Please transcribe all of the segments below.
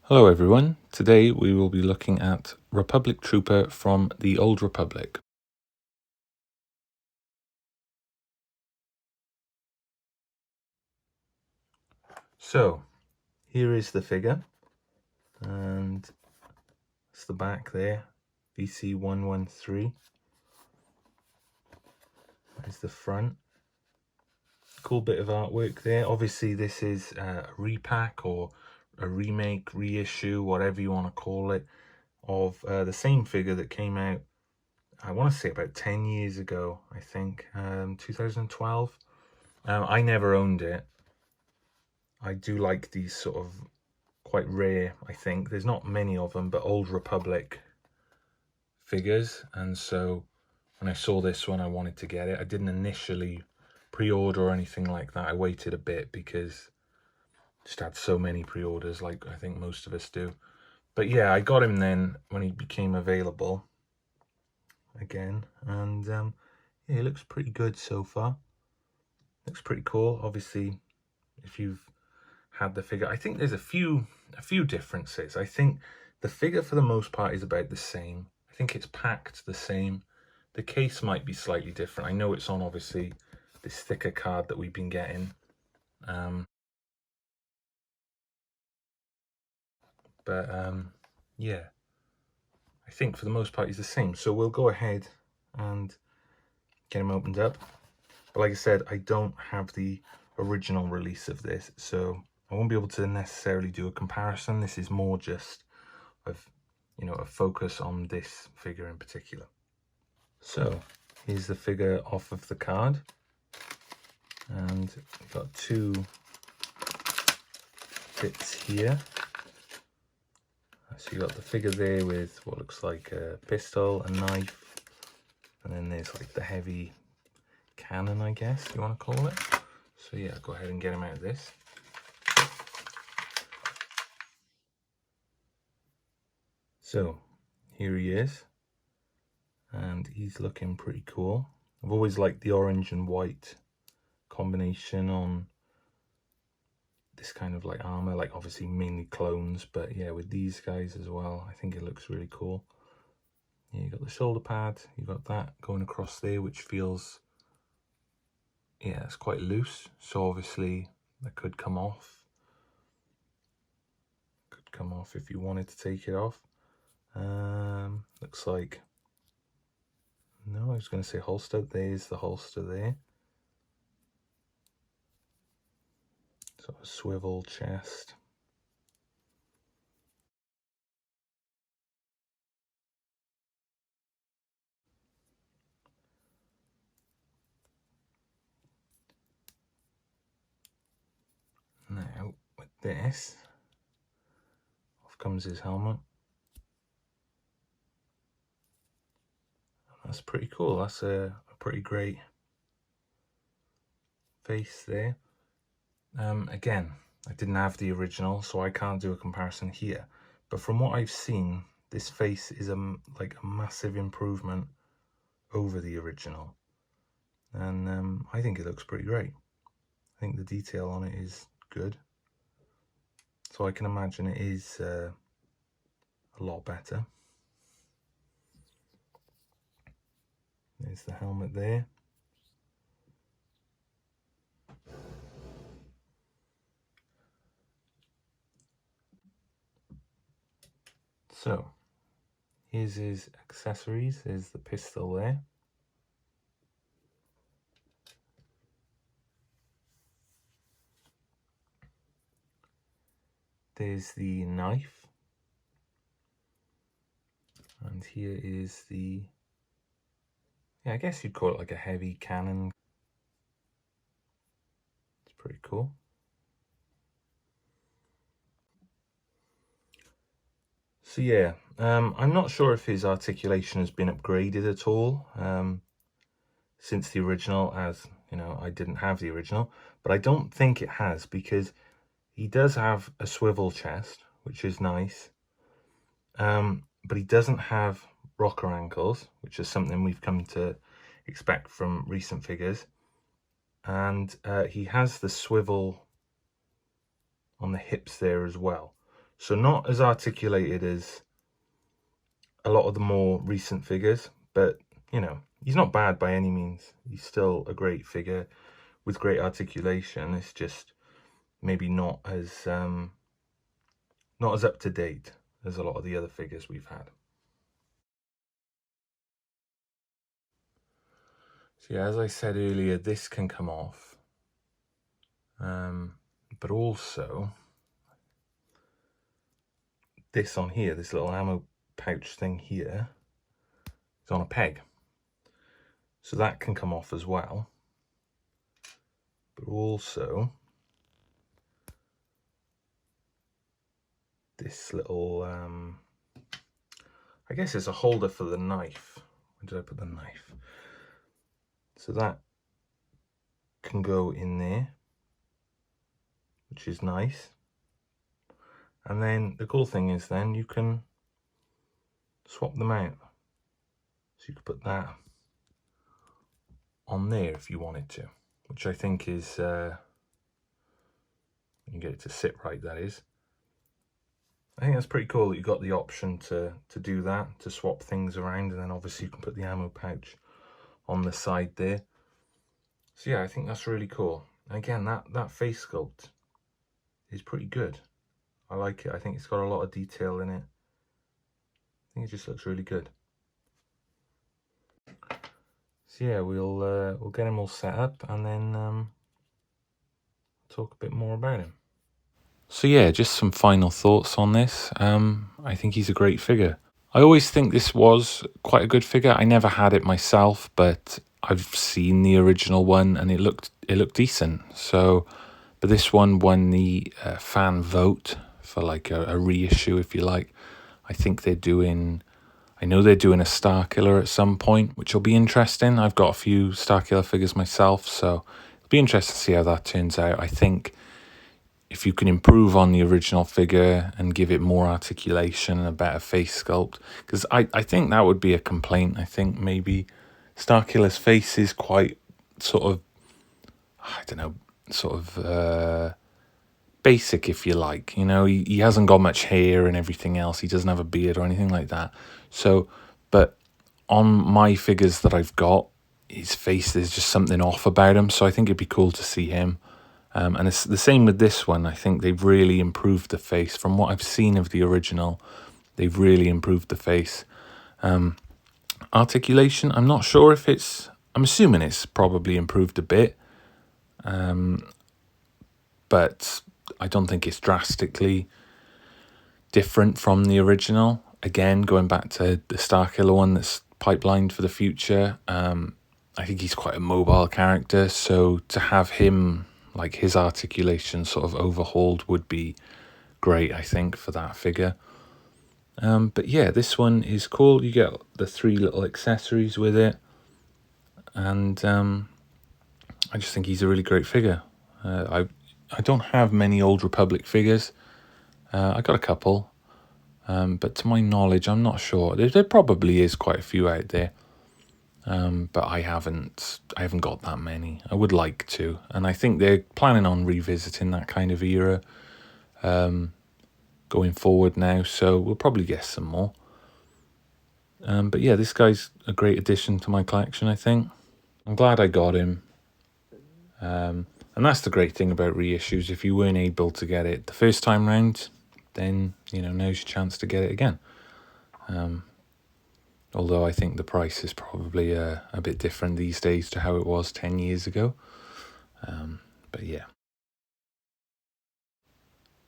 Hello everyone, today we will be looking at Republic Trooper from the Old Republic. So, here is the figure, and it's the back there, VC113. There's the front. Cool bit of artwork there. Obviously this is a repack or a remake, reissue, whatever you want to call it, of the same figure that came out, I want to say about 10 years ago, I think, 2012. I never owned it. I do like these sort of quite rare, I think. There's not many of them, but Old Republic figures. And so when I saw this one, I wanted to get it. I didn't initially pre-order or anything like that. I waited a bit because I just had so many pre-orders, like I think most of us do. But yeah, I got him then when he became available again. And yeah, he looks pretty good so far. Looks pretty cool. Obviously, if you've had the figure, I think there's a few differences. I think the figure for the most part is about the same. I think it's packed the same. The case might be slightly different. I know it's on obviously this thicker card that we've been getting, yeah, I think for the most part he's the same. So we'll go ahead and get him opened up. But like I said, I don't have the original release of this, so I won't be able to necessarily do a comparison. This is more just of, you know, a focus on this figure in particular. So here's the figure off of the card, and we've got two bits here. So you've got the figure there with what looks like a pistol, a knife, and then there's like the heavy cannon, I guess you want to call it. So yeah, go ahead and get him out of this. So here he is, and he's looking pretty cool. I've always liked the orange and white combination on this kind of like armor, like obviously mainly clones, but yeah, with these guys as well, I think it looks really cool. Yeah, you got the shoulder pad, you got that going across there, which feels, yeah, it's quite loose. So obviously that could come off. Could come off if you wanted to take it off. Looks like, no, I was going to say holster. There's the holster there. Sort of swivel chest. Now with this, off comes his helmet. That's pretty cool. That's a pretty great face there. Again, I didn't have the original, so I can't do a comparison here. But from what I've seen, this face is like a massive improvement over the original. And I think it looks pretty great. I think the detail on it is good. So I can imagine it is a lot better. There's the helmet there. So here's his accessories. There's the pistol there. There's the knife. And here is the, yeah, I guess you'd call it like a heavy cannon. It's pretty cool. So yeah, I'm not sure if his articulation has been upgraded at all since the original, as you know, I didn't have the original, but I don't think it has, because he does have a swivel chest, which is nice, but he doesn't have rocker ankles, which is something we've come to expect from recent figures, and he has the swivel on the hips there as well. So not as articulated as a lot of the more recent figures, but you know, he's not bad by any means. He's still a great figure with great articulation. It's just maybe not as up to date as a lot of the other figures we've had. So yeah, as I said earlier, this can come off, but also this on here, this little ammo pouch thing here, is on a peg, so that can come off as well. But also this little, I guess it's a holder for the knife. Where did I put the knife? So that can go in there, which is nice. And then the cool thing is then you can swap them out. So you could put that on there if you wanted to, which I think is, you get it to sit right, that is. I think that's pretty cool that you got the option to do that, to swap things around, and then obviously you can put the ammo pouch on the side there. So yeah, I think that's really cool. And again, that face sculpt is pretty good. I like it. I think it's got a lot of detail in it. I think it just looks really good. So yeah, we'll get him all set up and then talk a bit more about him. So yeah, just some final thoughts on this. I think he's a great figure. I always think this was quite a good figure. I never had it myself, but I've seen the original one and it looked decent. So, but this one won the fan vote for like a reissue, if you like. I think I know they're doing a Starkiller at some point, which will be interesting. I've got a few Starkiller figures myself, so it'll be interesting to see how that turns out. I think if you can improve on the original figure and give it more articulation and a better face sculpt, because I think that would be a complaint. I think maybe Starkiller's face is quite sort of, I don't know, sort of basic, if you like. You know, he hasn't got much hair and everything else. He doesn't have a beard or anything like that. So, but on my figures that I've got, his face, there's just something off about him. So I think it'd be cool to see him. And it's the same with this one. I think they've really improved the face. From what I've seen of the original, they've really improved the face. Articulation, I'm not sure if it's... I'm assuming it's probably improved a bit. But I don't think it's drastically different from the original. Again, going back to the Starkiller one that's pipelined for the future, I think he's quite a mobile character. So to have him... like his articulation sort of overhauled would be great, I think, for that figure. But yeah, this one is cool. You get the 3 little accessories with it. And I just think he's a really great figure. I don't have many Old Republic figures. I got a couple. But to my knowledge, I'm not sure. There probably is quite a few out there. But I haven't got that many. I would like to, and I think they're planning on revisiting that kind of era going forward now, so we'll probably get some more. But yeah, this guy's a great addition to my collection, I think. I'm glad I got him. And that's the great thing about reissues. If you weren't able to get it the first time round, then, you know, now's your chance to get it again. Although I think the price is probably a bit different these days to how it was 10 years ago. But yeah.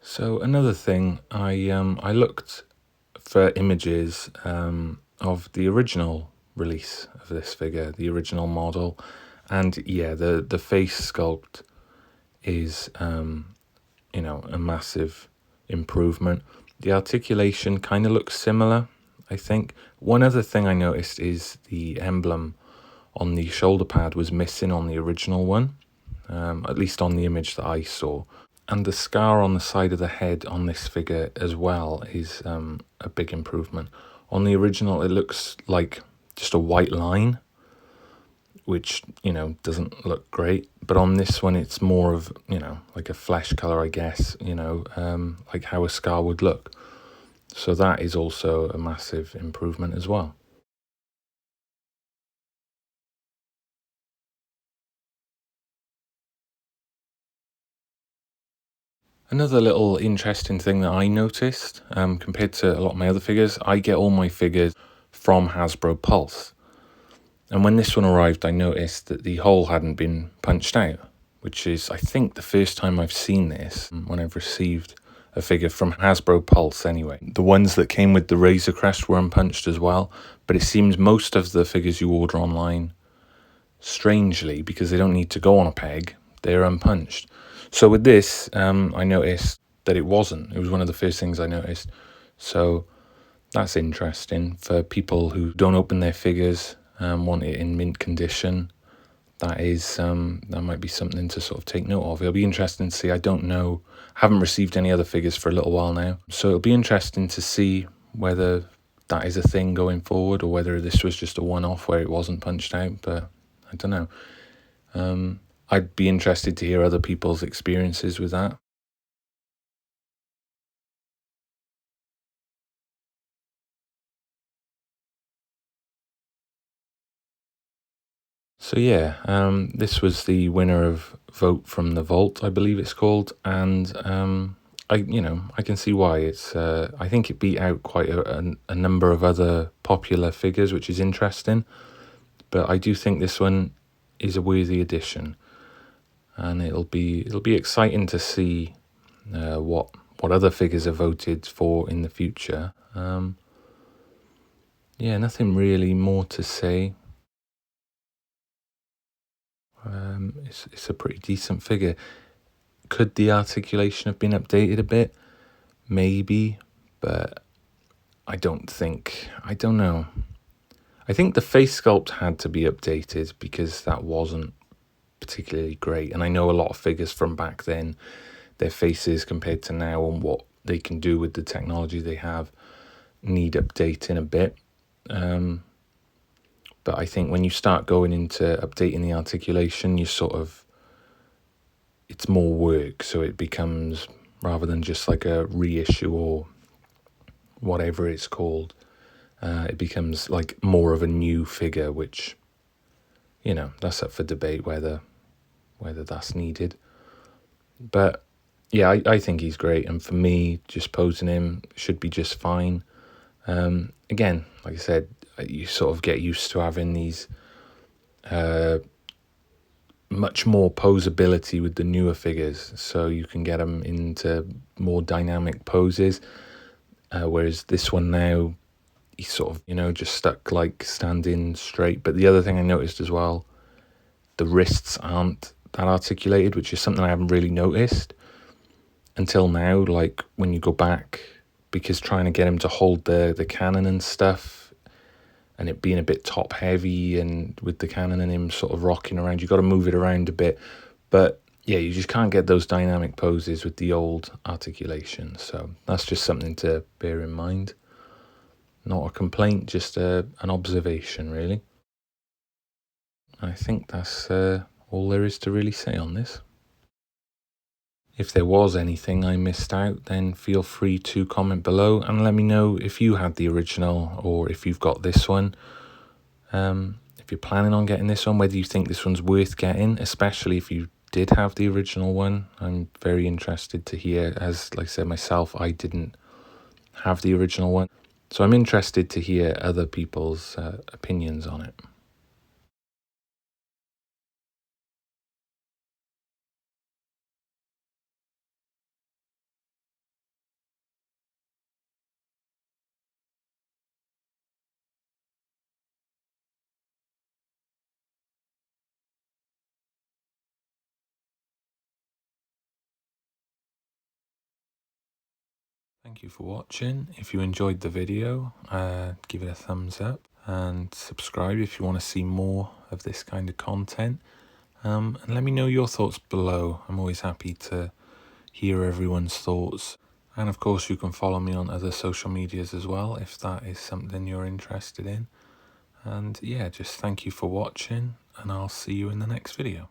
So another thing, I looked for images of the original release of this figure, the original model. And yeah, the face sculpt is, you know, a massive improvement. The articulation kind of looks similar, I think. One other thing I noticed is the emblem on the shoulder pad was missing on the original one, at least on the image that I saw. And the scar on the side of the head on this figure as well is a big improvement. On the original, it looks like just a white line, which, you know, doesn't look great. But on this one, it's more of, you know, like a flesh color, I guess, you know, like how a scar would look. So that is also a massive improvement as well. Another little interesting thing that I noticed, compared to a lot of my other figures, I get all my figures from Hasbro Pulse. And when this one arrived, I noticed that the hole hadn't been punched out, which is, I think, the first time I've seen this when I've received a figure from Hasbro Pulse anyway. The ones that came with the Razor Crest were unpunched as well, but it seems most of the figures you order online, strangely, because they don't need to go on a peg, they're unpunched. So with this, I noticed that it wasn't. It was one of the first things I noticed. So that's interesting for people who don't open their figures, want it in mint condition. That is, that might be something to sort of take note of. It'll be interesting to see. I don't know, haven't received any other figures for a little while now. So it'll be interesting to see whether that is a thing going forward or whether this was just a one-off where it wasn't punched out, but I don't know. I'd be interested to hear other people's experiences with that. So yeah, this was the winner of Vote from the Vault, I believe it's called, and I can see why. It's I think it beat out quite a number of other popular figures, which is interesting. But I do think this one is a worthy addition, and it'll be exciting to see what other figures are voted for in the future. Yeah, nothing really more to say. It's a pretty decent figure. Could the articulation have been updated a bit? Maybe, but I don't know. I think the face sculpt had to be updated because that wasn't particularly great. And I know a lot of figures from back then, their faces compared to now and what they can do with the technology they have need updating a bit. But I think when you start going into updating the articulation, it's more work. So it becomes, rather than just like a reissue or whatever it's called, it becomes like more of a new figure, which, you know, that's up for debate whether that's needed. But yeah, I think he's great. And for me, just posing him should be just fine. Again, like I said, you sort of get used to having these much more posability with the newer figures, so you can get them into more dynamic poses, whereas this one now, he's sort of, you know, just stuck like standing straight. But the other thing I noticed as well, the wrists aren't that articulated, which is something I haven't really noticed until now, like when you go back, because trying to get him to hold the cannon and stuff, and it being a bit top heavy, and with the cannon and him sort of rocking around, you got to move it around a bit. But yeah, you just can't get those dynamic poses with the old articulation. So that's just something to bear in mind. Not a complaint, just an observation, really. I think that's all there is to really say on this. If there was anything I missed out, then feel free to comment below and let me know if you had the original or if you've got this one. If you're planning on getting this one, whether you think this one's worth getting, especially if you did have the original one. I'm very interested to hear, as like I said myself, I didn't have the original one. So I'm interested to hear other people's opinions on it. Thank you for watching. If you enjoyed the video, give it a thumbs up and subscribe if you want to see more of this kind of content. And let me know your thoughts below. I'm always happy to hear everyone's thoughts. And of course, you can follow me on other social medias as well, if that is something you're interested in. And yeah, just thank you for watching, and I'll see you in the next video.